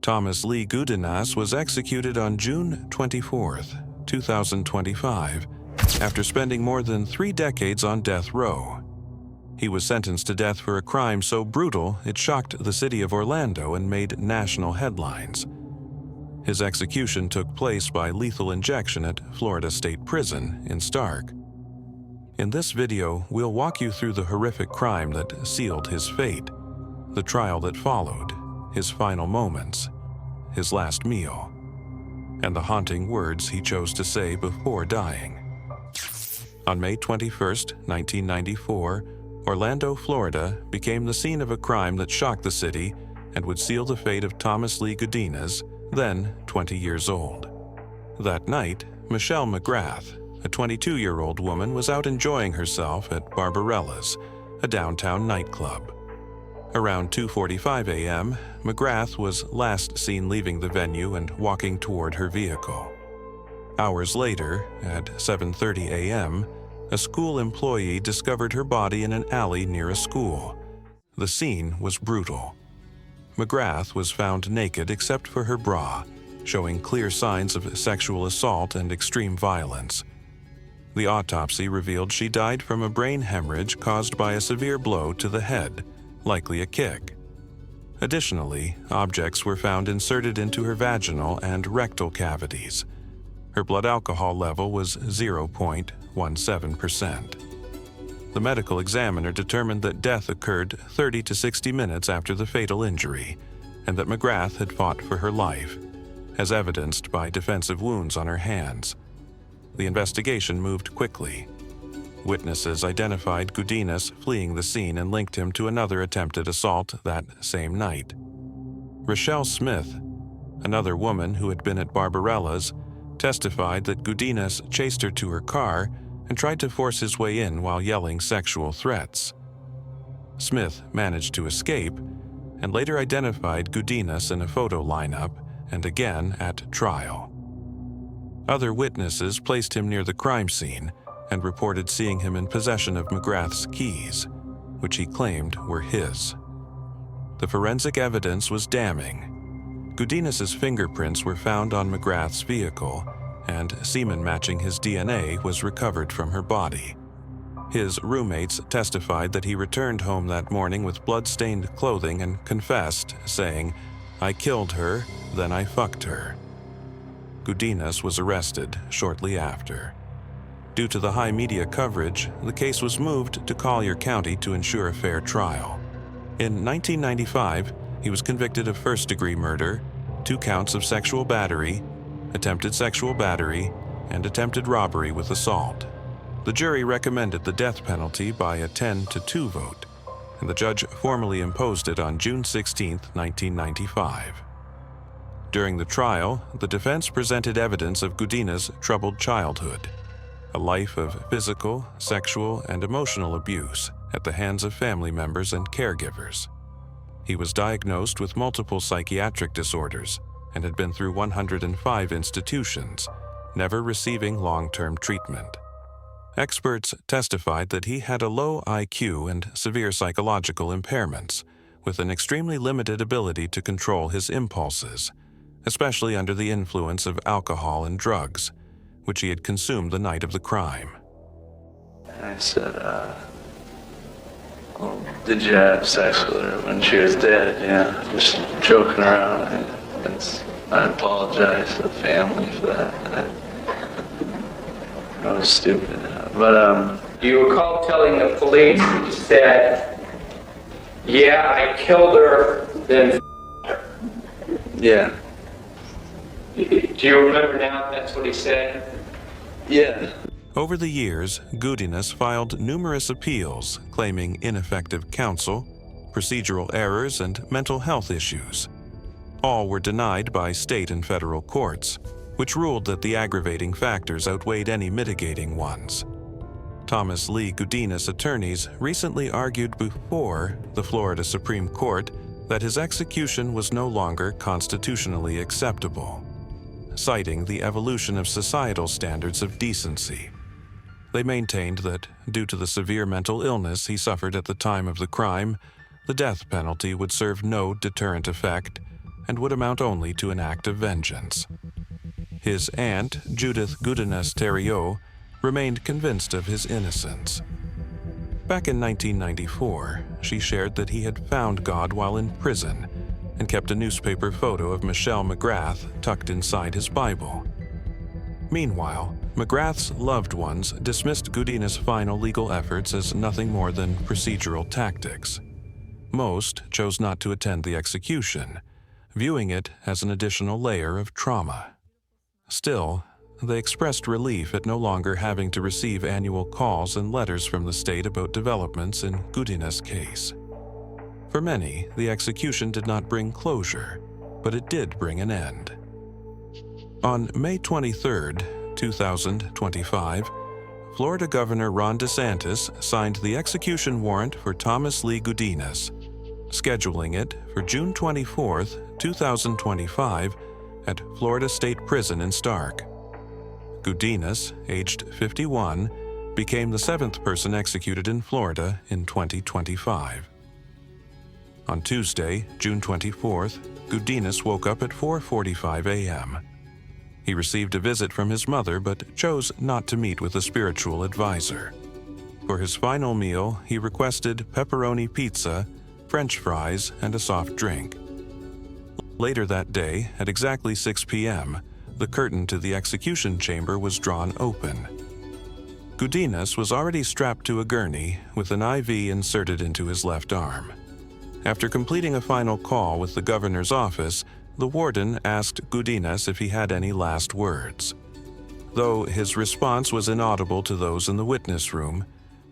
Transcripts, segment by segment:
Thomas Lee Gudinas was executed on June 24, 2025, after spending more than 3 decades on death row. He was sentenced to death for a crime so brutal it shocked the city of Orlando and made national headlines. His execution took place by lethal injection at Florida State Prison in Stark. In this video, we'll walk you through the horrific crime that sealed his fate, the trial that followed, his final moments, his last meal, and the haunting words he chose to say before dying. On May 21, 1994, Orlando, Florida became the scene of a crime that shocked the city and would seal the fate of Thomas Lee Gudinas, then 20 years old. That night, Michelle McGrath, a 22-year-old woman, was out enjoying herself at Barbarella's, a downtown nightclub. Around 2:45 a.m., McGrath was last seen leaving the venue and walking toward her vehicle. Hours later, at 7:30 a.m., a school employee discovered her body in an alley near a school. The scene was brutal. McGrath was found naked except for her bra, showing clear signs of sexual assault and extreme violence. The autopsy revealed she died from a brain hemorrhage caused by a severe blow to the head, likely a kick. Additionally, objects were found inserted into her vaginal and rectal cavities. Her blood alcohol level was 0.17%. The medical examiner determined that death occurred 30 to 60 minutes after the fatal injury, and that McGrath had fought for her life, as evidenced by defensive wounds on her hands. The investigation moved quickly. Witnesses identified Gudinas fleeing the scene and linked him to another attempted assault that same night. Rochelle Smith, another woman who had been at Barbarella's, testified that Gudinas chased her to her car and tried to force his way in while yelling sexual threats. Smith managed to escape and later identified Gudinas in a photo lineup and again at trial. Other witnesses placed him near the crime scene and reported seeing him in possession of McGrath's keys, which he claimed were his. The forensic evidence was damning. Gudinas's fingerprints were found on McGrath's vehicle, and semen matching his DNA was recovered from her body. His roommates testified that he returned home that morning with blood-stained clothing and confessed, saying, "I killed her, then I fucked her." Gudinas was arrested shortly after. Due to the high media coverage, the case was moved to Collier County to ensure a fair trial. In 1995, he was convicted of first-degree murder, 2 counts of sexual battery, attempted sexual battery, and attempted robbery with assault. The jury recommended the death penalty by a 10-2 vote, and the judge formally imposed it on June 16, 1995. During the trial, the defense presented evidence of Gudinas' troubled childhood, a life of physical, sexual, and emotional abuse at the hands of family members and caregivers. He was diagnosed with multiple psychiatric disorders and had been through 105 institutions, never receiving long-term treatment. Experts testified that he had a low IQ and severe psychological impairments, with an extremely limited ability to control his impulses, especially under the influence of alcohol and drugs, which he had consumed the night of the crime. I said, well, did you have sex with her when she was dead? Yeah, just joking around. I apologize to the family for that. I was stupid. But, Do you recall telling the police that you said, "Yeah, I killed her, then her"? Yeah. Do you remember now if that's what he said? Yeah. Over the years, Gudinas filed numerous appeals claiming ineffective counsel, procedural errors, and mental health issues. All were denied by state and federal courts, which ruled that the aggravating factors outweighed any mitigating ones. Thomas Lee Gudinas' attorneys recently argued before the Florida Supreme Court that his execution was no longer constitutionally acceptable, citing the evolution of societal standards of decency. They maintained that, due to the severe mental illness he suffered at the time of the crime, the death penalty would serve no deterrent effect and would amount only to an act of vengeance. His aunt, Judith Gudinas Theriot, remained convinced of his innocence. Back in 1994, she shared that he had found God while in prison and kept a newspaper photo of Michelle McGrath tucked inside his Bible. Meanwhile, McGrath's loved ones dismissed Gudinas' final legal efforts as nothing more than procedural tactics. Most chose not to attend the execution, viewing it as an additional layer of trauma. Still, they expressed relief at no longer having to receive annual calls and letters from the state about developments in Gudinas' case. For many, the execution did not bring closure, but it did bring an end. On May 23, 2025, Florida Governor Ron DeSantis signed the execution warrant for Thomas Lee Gudinas, scheduling it for June 24, 2025, at Florida State Prison in Stark. Gudinas, aged 51, became the 7th person executed in Florida in 2025. On Tuesday, June 24th, Gudinas woke up at 4:45 a.m. He received a visit from his mother but chose not to meet with a spiritual advisor. For his final meal, he requested pepperoni pizza, French fries, and a soft drink. Later that day, at exactly 6 p.m., the curtain to the execution chamber was drawn open. Gudinas was already strapped to a gurney with an IV inserted into his left arm. After completing a final call with the governor's office, the warden asked Gudinas if he had any last words. Though his response was inaudible to those in the witness room,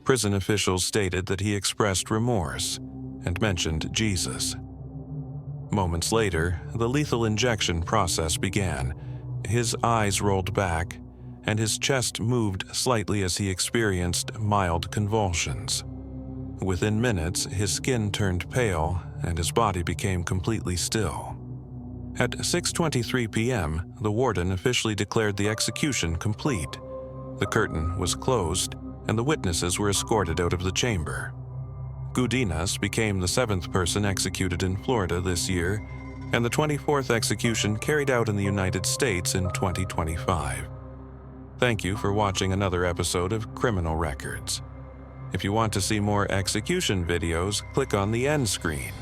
prison officials stated that he expressed remorse and mentioned Jesus. Moments later, the lethal injection process began. His eyes rolled back, and his chest moved slightly as he experienced mild convulsions. Within minutes, his skin turned pale, and his body became completely still. At 6:23 p.m., the warden officially declared the execution complete. The curtain was closed, and the witnesses were escorted out of the chamber. Gudinas became the 7th person executed in Florida this year, and the 24th execution carried out in the United States in 2025. Thank you for watching another episode of Criminal Records. If you want to see more execution videos, click on the end screen.